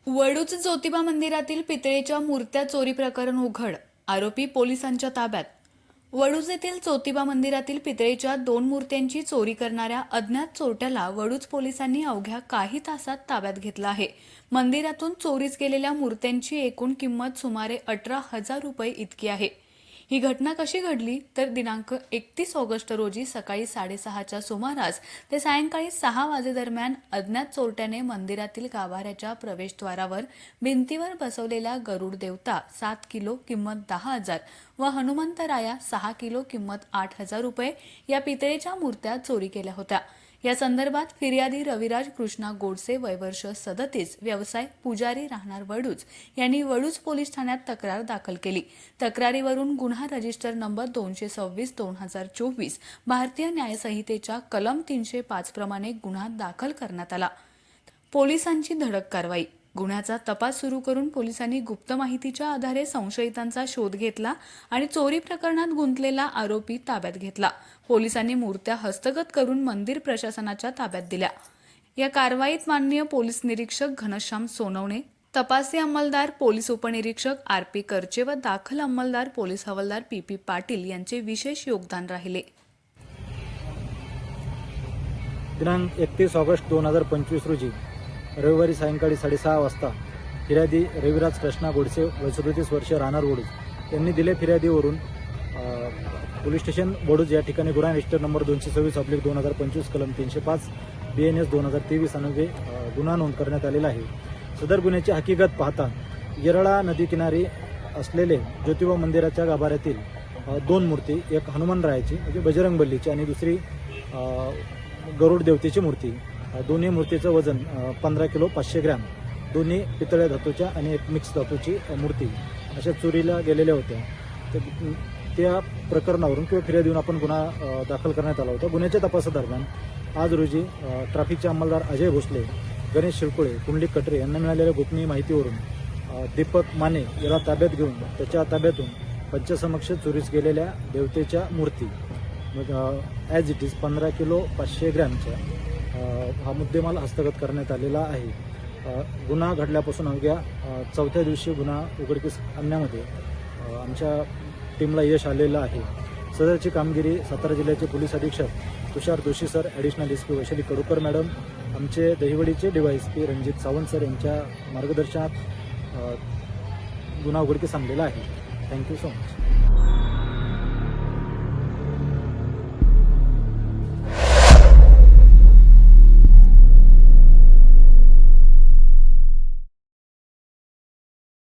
वडूच ज्योतिबा मंदिरातील पितळेच्या मूर्त्या चोरी प्रकरण उघड. आरोपी पोलिसांच्या ताब्यात. वडूज येथील ज्योतिबा मंदिरातील पितळेच्या 2 मूर्त्यांची चोरी करणाऱ्या अज्ञात चोरट्याला वडूज पोलिसांनी अवघ्या काही तासात ताब्यात घेतलं आहे. मंदिरातून चोरीस गेलेल्या मूर्त्यांची एकूण किंमत सुमारे 18,000 रुपये इतकी आहे. ही घटना कशी घडली तर दिनांक 31 ऑगस्ट रोजी सकाळी 6:30च्या सुमारास ते सायंकाळी 6 वाजेदरम्यान अज्ञात चोरट्याने मंदिरातील गाभाऱ्याच्या प्रवेशद्वारावर भिंतीवर बसवलेल्या गरुड देवता 7 किलो किंमत 10,000 व हनुमंतराया 6 किलो किंमत 8,000 रुपये या पितळेच्या मूर्त्या चोरी केल्या होत्या. या संदर्भात फिर्यादी रविराज कृष्णा गोडसे वय वर्ष 37 व्यवसाय पुजारी राहणार वडूज यांनी वडूज पोलीस ठाण्यात तक्रार दाखल केली. तक्रारीवरून गुन्हा रजिस्टर नंबर 226/2024 भारतीय न्यायसंहितेच्या कलम 305 प्रमाणे गुन्हा दाखल करण्यात आला. पोलिसांची धडक कारवाई. गुन्ह्याचा तपास सुरू करून पोलिसांनी गुप्त माहितीच्या आधारे संशयितांचा शोध घेतला आणि चोरी प्रकरणात गुंतलेला आरोपी ताब्यात घेतला. पोलिसांनी मूर्त्या हस्तगत करून मंदिर प्रशासनाच्या ताब्यात दिल्या. या कारवाईत माननीय पोलीस निरीक्षक घनश्याम सोनवणे, तपासी अंमलदार पोलीस उपनिरीक्षक RP करचे व दाखल अंमलदार पोलीस हवालदार PP पाटील यांचे विशेष योगदान राहिले. दिनांक 31 ऑगस्ट 2025 रोजी रविवारी सायंकाळी 6:30 वाजता फिर्यादी रविराज कृष्णा गोडसे वय 37 वर्ष राहणार वडूज यांनी दिलेल्या फिर्यादीवरून पोलीस स्टेशन वडूज या ठिकाणी गुन्हा रजिस्टर नंबर 226/2025 कलम 305 BNS 2023 अन्वये गुन्हा नोंद करण्यात आलेला आहे. सदर गुन्ह्याची हकीकत पाहता येरळा नदीकिनारी असलेले ज्योतिबा मंदिराच्या गाभाऱ्यातील 2 मूर्ती, एक हनुमानरायाची म्हणजे बजरंगबलीची आणि दुसरी गरुड देवतेची मूर्ती, दोन्ही मूर्तीचं वजन 15 किलो 500 ग्रॅम, दोन्ही पितळ्या धातूच्या आणि एक मिक्स धातूची मूर्ती अशा चोरीला गेलेल्या होत्या. तर त्या प्रकरणावरून किंवा फिर्यादीवरून आपण गुन्हा दाखल करण्यात आला होता. गुन्ह्याच्या तपासादरम्यान आज रोजी ट्रॅफिकचे अंमलदार अजय भोसले, गणेश शिरकुळे, कुंडलिक कटरे यांना मिळालेल्या गोपनीय माहितीवरून दीपक माने याला ताब्यात घेऊन त्याच्या ताब्यातून पंचसमक्ष चोरीस गेलेल्या देवतेच्या मूर्ती ॲज इट इज 15 किलो 500 ग्रॅमच्या हा मुद्देमाल हस्तगत करण्यात आलेला आहे. गुन्हा घडल्यापासून अवघ्या 4थ्या दिवशी गुन्हा उघडकीस आणण्यामध्ये आमच्या टीमला यश आलेलं आहे. सदरची कामगिरी सातारा जिल्ह्याचे पोलीस अधीक्षक Tushar Joshi sir, additional SP Vaishali Kadukar madam, आमचे दहिवडीचे DYSP रणजित सावंत सर यांच्या मार्गदर्शनात गुन्हा उघडकीस आणलेला आहे. Thank you so much.